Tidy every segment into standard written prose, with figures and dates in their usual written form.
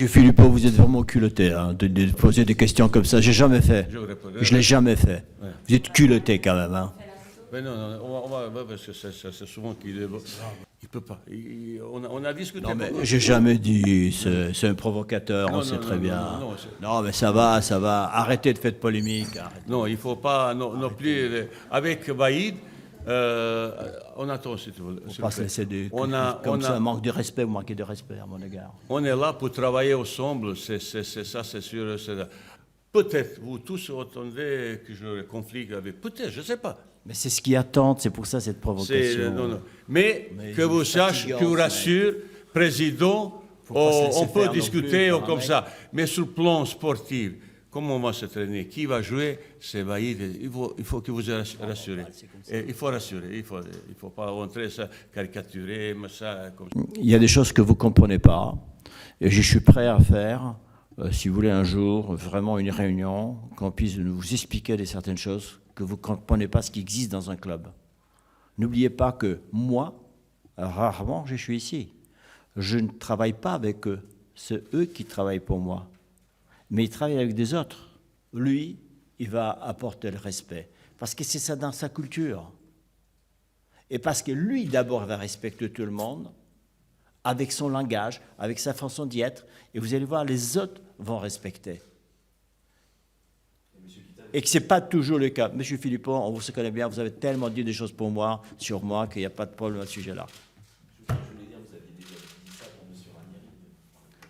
Monsieur Philippot, vous êtes vraiment culotté hein, de poser des questions comme ça. J'ai jamais fait. Je l'ai jamais fait. Ouais. Vous êtes culotté quand même. Hein. Mais non, on va parce que c'est souvent qu'il il peut pas. On a discuté. Non, mais j'ai jamais dit. C'est un provocateur, on sait très bien. Non, mais ça va. Arrêtez de faire de polémique. Arrêtez. Non, il faut pas non plus. Avec Vaïd, on attend si tu veux. On va pas se laisser comme ça, manque de respect, vous manquez de respect à mon égard. On est là pour travailler ensemble, c'est ça, c'est sûr. Peut-être vous tous entendez que je conflit avec. Peut-être, je ne sais pas. Mais c'est ce qui attendent, c'est pour ça cette provocation. Non. Mais que vous sachiez, que vous rassure, président, on peut discuter comme ça. Mais sur le plan sportif, comment on va se traîner, qui va jouer, c'est Vaïd. Il faut que vous rassurez. Il faut rassurer. Il faut pas rentrer ça, caricaturer, ça comme ça. Il y a des choses que vous ne comprenez pas. Et je suis prêt à faire, si vous voulez un jour, vraiment une réunion, qu'on puisse vous expliquer certaines choses que vous ne comprenez pas ce qui existe dans un club. N'oubliez pas que moi, rarement, je suis ici. Je ne travaille pas avec eux. C'est eux qui travaillent pour moi. Mais il travaille avec des autres. Lui, il va apporter le respect. Parce que c'est ça dans sa culture. Et parce que lui, d'abord, va respecter tout le monde, avec son langage, avec sa façon d'y être. Et vous allez voir, les autres vont respecter. Et que ce n'est pas toujours le cas. Monsieur Philippot, on vous se connaît bien, vous avez tellement dit des choses pour moi, sur moi, qu'il n'y a pas de problème à ce sujet-là. Je voulais dire, vous aviez déjà dit ça pour M. Ranieri.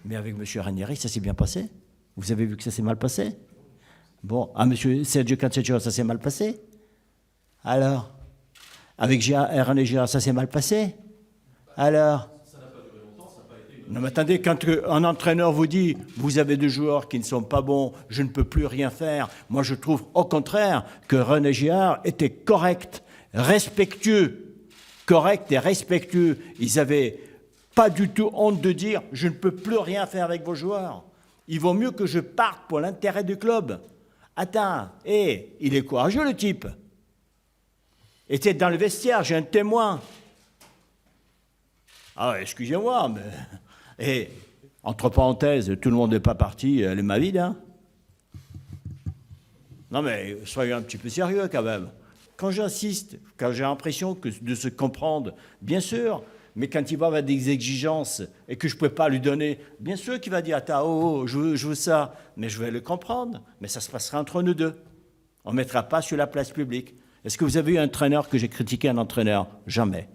Mais avec M. Ranieri, ça s'est bien passé? Vous avez vu que ça s'est mal passé? Bon, à M. Sergio Canceggio, ça s'est mal passé? Alors? Avec René Girard, ça s'est mal passé? Alors? Non, mais attendez, quand un entraîneur vous dit « vous avez des joueurs qui ne sont pas bons, je ne peux plus rien faire », moi je trouve au contraire que René Girard était correct, respectueux, correct et respectueux. Ils n'avaient pas du tout honte de dire « je ne peux plus rien faire avec vos joueurs. Il vaut mieux que je parte pour l'intérêt du club. » Attends, il est courageux le type. Et c'est dans le vestiaire, j'ai un témoin. Ah, excusez-moi, mais... Et, entre parenthèses, tout le monde n'est pas parti, elle est ma vide, hein. Non mais, soyons un petit peu sérieux quand même. Quand j'insiste, quand j'ai l'impression de se comprendre, bien sûr, mais quand il va avoir des exigences et que je ne peux pas lui donner, bien sûr qu'il va dire « Attends, je veux ça », mais je vais le comprendre, mais ça se passera entre nous deux. On ne mettra pas sur la place publique. Est-ce que vous avez eu un entraîneur que j'ai critiqué un entraîneur? Jamais.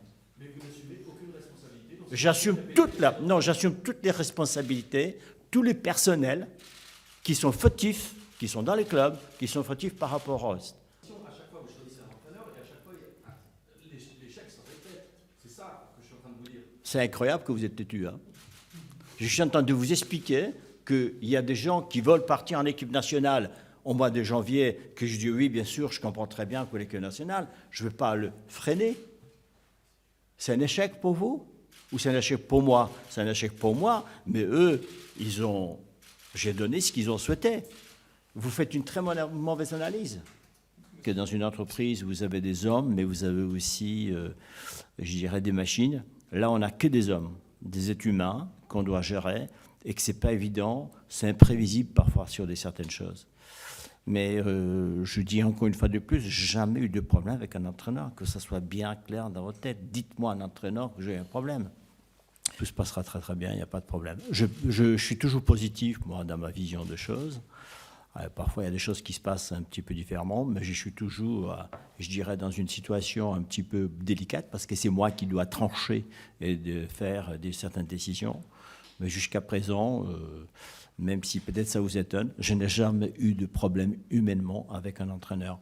J'assume toutes les responsabilités, tous les personnels qui sont fautifs, qui sont dans les clubs, qui sont fautifs par rapport au reste. À chaque fois, vous choisissez un entraîneur et à chaque fois, l'échec se répète. C'est ça que je suis en train de vous dire. C'est incroyable que vous êtes têtu. Hein. Je suis en train de vous expliquer qu'il y a des gens qui veulent partir en équipe nationale au mois de janvier, que je dis oui, bien sûr, je comprends très bien que l'équipe nationale, je ne veux pas le freiner. C'est un échec pour vous? Ou c'est un échec pour moi? C'est un échec pour moi, mais eux, j'ai donné ce qu'ils ont souhaité. Vous faites une très mauvaise analyse. Que dans une entreprise, vous avez des hommes, mais vous avez aussi, je dirais, des machines. Là, on n'a que des hommes, des êtres humains qu'on doit gérer, et que ce n'est pas évident, c'est imprévisible parfois sur certaines choses. Mais je dis encore une fois de plus, jamais eu de problème avec un entraîneur, que ça soit bien clair dans votre tête. Dites-moi un entraîneur que j'ai un problème. Tout se passera très très bien, il n'y a pas de problème. Je suis toujours positif, moi, dans ma vision de choses. Parfois, il y a des choses qui se passent un petit peu différemment, mais je suis toujours, je dirais, dans une situation un petit peu délicate, parce que c'est moi qui dois trancher et de faire certaines décisions. Mais jusqu'à présent, même si peut-être ça vous étonne, je n'ai jamais eu de problème humainement avec un entraîneur.